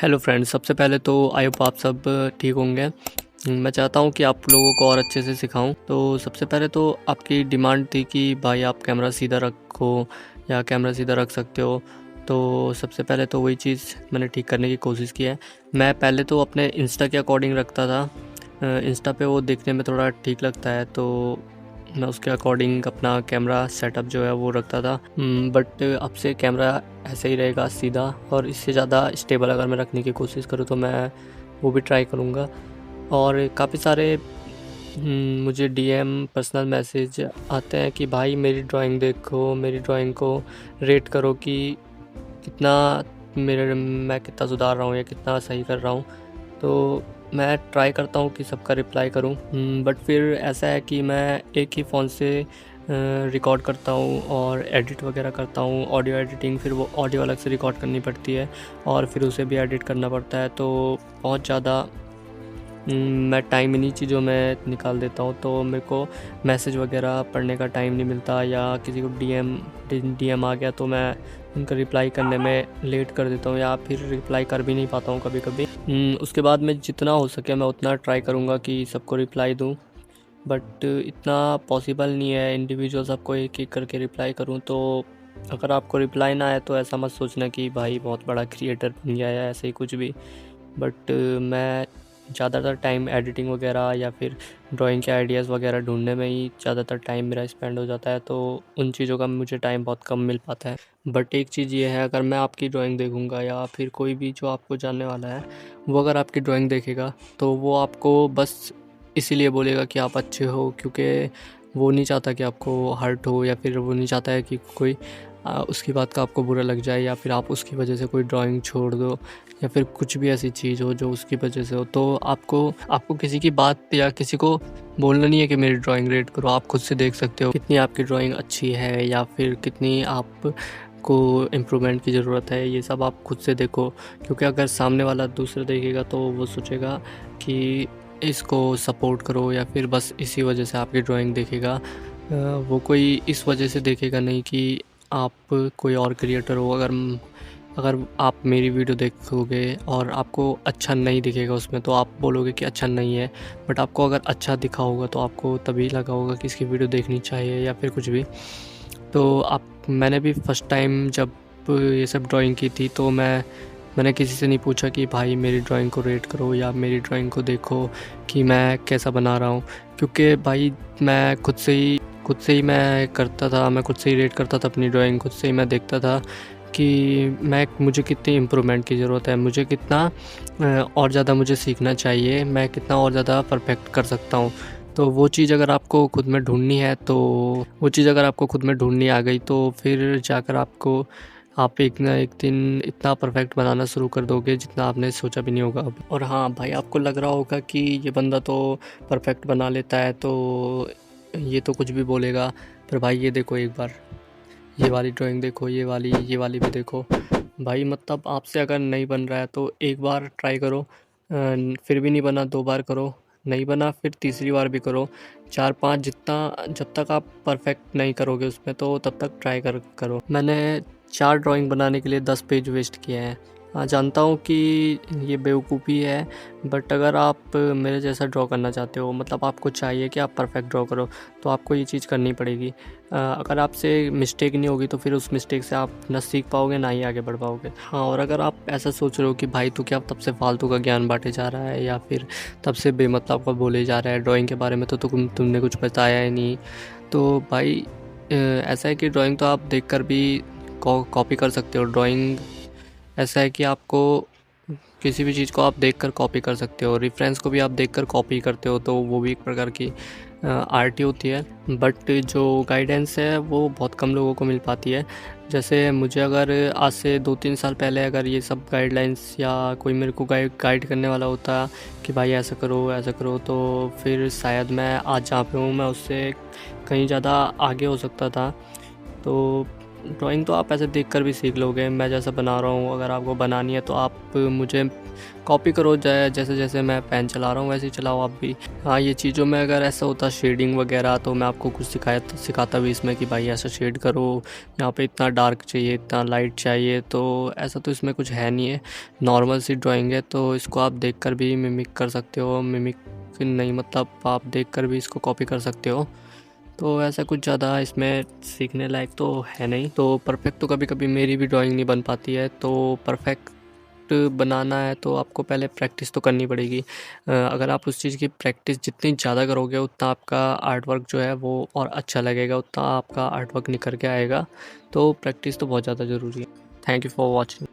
Hello friends, सबसे पहले तो आई होप आप सब ठीक होंगे। मैं चाहता हूँ कि आप लोगों को और अच्छे से सिखाऊं। तो सबसे पहले तो आपकी डिमांड थी कि भाई आप कैमरा सीधा रखो या कैमरा सीधा रख सकते हो। तो सबसे पहले तो वही चीज़ मैंने ठीक करने की कोशिश की है। मैं पहले तो अपने इंस्टा के अकॉर्डिंग रखता था। इंस्टा पे वो देखने में थोड़ा ठीक लगता है, तो मैं उसके अकॉर्डिंग अपना कैमरा सेटअप जो है वो रखता था। बट अब से कैमरा ऐसे ही रहेगा सीधा, और इससे ज़्यादा स्टेबल अगर मैं रखने की कोशिश करूँ तो मैं वो भी ट्राई करूँगा। और काफ़ी सारे मुझे डीएम पर्सनल मैसेज आते हैं कि भाई मेरी ड्राइंग देखो, मेरी ड्राइंग को रेट करो कि कितना मैं कितना सुधार रहा हूँ या कितना सही कर रहा हूँ। तो मैं ट्राई करता हूँ कि सबका रिप्लाई करूँ। बट फिर ऐसा है कि मैं एक ही फ़ोन से रिकॉर्ड करता हूँ और एडिट वगैरह करता हूँ, ऑडियो एडिटिंग। फिर वो ऑडियो अलग से रिकॉर्ड करनी पड़ती है और फिर उसे भी एडिट करना पड़ता है। तो बहुत ज़्यादा मैं टाइम इन्हीं चीज़ों में निकाल देता हूँ। तो मेरे को मैसेज वगैरह पढ़ने का टाइम नहीं मिलता, या किसी को डीएम आ गया तो मैं उनका रिप्लाई करने में लेट कर देता हूँ, या फिर रिप्लाई कर भी नहीं पाता हूँ कभी कभी। उसके बाद में जितना हो सके मैं उतना ट्राई करूँगा कि सबको रिप्लाई दूँ। बट इतना पॉसिबल नहीं है इंडिविजुअल सबको एक एक करके रिप्लाई करूँ। तो अगर आपको रिप्लाई ना आए तो ऐसा मत सोचना कि भाई बहुत बड़ा क्रिएटर बन गया या ऐसे ही कुछ भी। बट मैं ज़्यादातर टाइम एडिटिंग वगैरह या फिर ड्राइंग के आइडियाज़ वगैरह ढूंढने में ही ज़्यादातर टाइम मेरा स्पेंड हो जाता है। तो उन चीज़ों का मुझे टाइम बहुत कम मिल पाता है। बट एक चीज़ ये है, अगर मैं आपकी ड्राइंग देखूंगा या फिर कोई भी जो आपको जानने वाला है वो अगर आपकी ड्राइंग देखेगा तो वो आपको बस इसीलिए बोलेगा कि आप अच्छे हो, क्योंकि वो नहीं चाहता कि आपको हर्ट हो, या फिर वो नहीं चाहता है कि कोई उसकी बात का आपको बुरा लग जाए, या फिर आप उसकी वजह से कोई ड्राइंग छोड़ दो, या फिर कुछ भी ऐसी चीज़ हो जो उसकी वजह से हो। तो आपको किसी की बात या किसी को बोलना नहीं है कि मेरी ड्राइंग रेट करो। आप खुद से देख सकते हो कितनी आपकी ड्राइंग अच्छी है या फिर कितनी आपको इम्प्रूवमेंट की ज़रूरत है। ये सब आप खुद से देखो, क्योंकि अगर सामने वाला दूसरा देखेगा तो वो सोचेगा कि इसको सपोर्ट करो, या फिर बस इसी वजह से आपकी ड्राइंग देखेगा। वो कोई इस वजह से देखेगा नहीं कि आप कोई और क्रिएटर हो। अगर आप मेरी वीडियो देखोगे और आपको अच्छा नहीं दिखेगा उसमें, तो आप बोलोगे कि अच्छा नहीं है। बट आपको अगर अच्छा दिखा होगा तो आपको तभी लगा होगा कि इसकी वीडियो देखनी चाहिए या फिर कुछ भी। तो मैंने भी फर्स्ट टाइम जब ये सब ड्राइंग की थी तो मैंने किसी से नहीं पूछा कि भाई मेरी ड्राइंग को रेट करो या मेरी ड्राइंग को देखो कि मैं कैसा बना रहा हूँ। क्योंकि भाई मैं खुद से ही मैं करता था, मैं खुद से ही रेट करता था अपनी ड्राइंग। खुद से ही मैं देखता था कि मुझे कितनी इम्प्रूवमेंट की ज़रूरत है, मुझे कितना और ज़्यादा मुझे सीखना चाहिए, मैं कितना और ज़्यादा परफेक्ट कर सकता हूँ। तो वो चीज़ अगर आपको खुद में ढूंढनी है, तो वो चीज़ अगर आपको खुद में ढूंढनी आ गई तो फिर जाकर आप एक ना एक दिन इतना परफेक्ट बनाना शुरू कर दोगे जितना आपने सोचा भी नहीं होगा अब। और हाँ भाई, आपको लग रहा होगा कि ये बंदा तो परफेक्ट बना लेता है तो ये तो कुछ भी बोलेगा। पर भाई ये देखो एक बार, ये वाली ड्राइंग देखो, ये वाली भी देखो। भाई मतलब आपसे अगर नहीं बन रहा है तो एक बार ट्राई करो, फिर भी नहीं बना 2 बार करो, नहीं बना फिर तीसरी बार भी करो, 4-5, जितना जब तक आप परफेक्ट नहीं करोगे उसमें तो तब तक ट्राई करो। मैंने 4 ड्राइंग बनाने के लिए 10 पेज वेस्ट किए हैं। हाँ, जानता हूँ कि ये बेवकूफ़ी है, बट अगर आप मेरे जैसा ड्रॉ करना चाहते हो, मतलब आपको चाहिए कि आप परफेक्ट ड्रॉ करो, तो आपको ये चीज़ करनी पड़ेगी। अगर आपसे मिस्टेक नहीं होगी तो फिर उस मिस्टेक से आप ना सीख पाओगे ना ही आगे बढ़ पाओगे। हाँ, और अगर आप ऐसा सोच रहे हो कि भाई तू क्या तब से फालतू का ज्ञान बांटे जा रहा है या फिर तब से बेमतलब का बोले जा रहा है ड्राइंग के बारे में, तो तुमने कुछ बताया ही नहीं। तो भाई ऐसा है कि ड्राइंग तो आप देखकर भी कॉपी कर सकते हो। ड्राइंग ऐसा है कि आपको किसी भी चीज़ को आप देखकर कॉपी कर सकते हो, रेफरेंस को भी आप देखकर कॉपी करते हो, तो वो भी एक प्रकार की आर्ट ही होती है। बट जो गाइडेंस है वो बहुत कम लोगों को मिल पाती है। जैसे मुझे अगर आज से 2-3 साल पहले अगर ये सब गाइडलाइंस या कोई मेरे को गाइड करने वाला होता कि भाई ऐसा करो, तो फिर शायद मैं आज जहाँ पे हूँ मैं उससे कहीं ज़्यादा आगे हो सकता था। तो ड्राइंग तो आप ऐसे देखकर भी सीख लोगे, मैं जैसा बना रहा हूँ। अगर आपको बनानी है तो आप मुझे कॉपी करो, जैसे जैसे मैं पेन चला रहा हूँ वैसे ही चलाओ आप भी। हाँ, ये चीज़ों में अगर ऐसा होता शेडिंग वगैरह तो मैं आपको कुछ सिखाता भी इसमें कि भाई ऐसा शेड करो, यहाँ पे इतना डार्क चाहिए, इतना लाइट चाहिए। तो ऐसा तो इसमें कुछ है नहीं है, नॉर्मल सी ड्राइंग है। तो इसको आप देखकर भी मिमिक कर सकते हो, मिमिक नहीं मतलब आप देखकर भी इसको कॉपी कर सकते हो। तो ऐसा कुछ ज़्यादा इसमें सीखने लायक तो है नहीं। तो परफेक्ट तो कभी कभी मेरी भी ड्राइंग नहीं बन पाती है। तो परफेक्ट बनाना है तो आपको पहले प्रैक्टिस तो करनी पड़ेगी। अगर आप उस चीज़ की प्रैक्टिस जितनी ज़्यादा करोगे उतना आपका आर्ट वर्क जो है वो और अच्छा लगेगा, उतना आपका आर्ट वर्क निखर के आएगा। तो प्रैक्टिस तो बहुत ज़्यादा ज़रूरी है। Thank you for watching.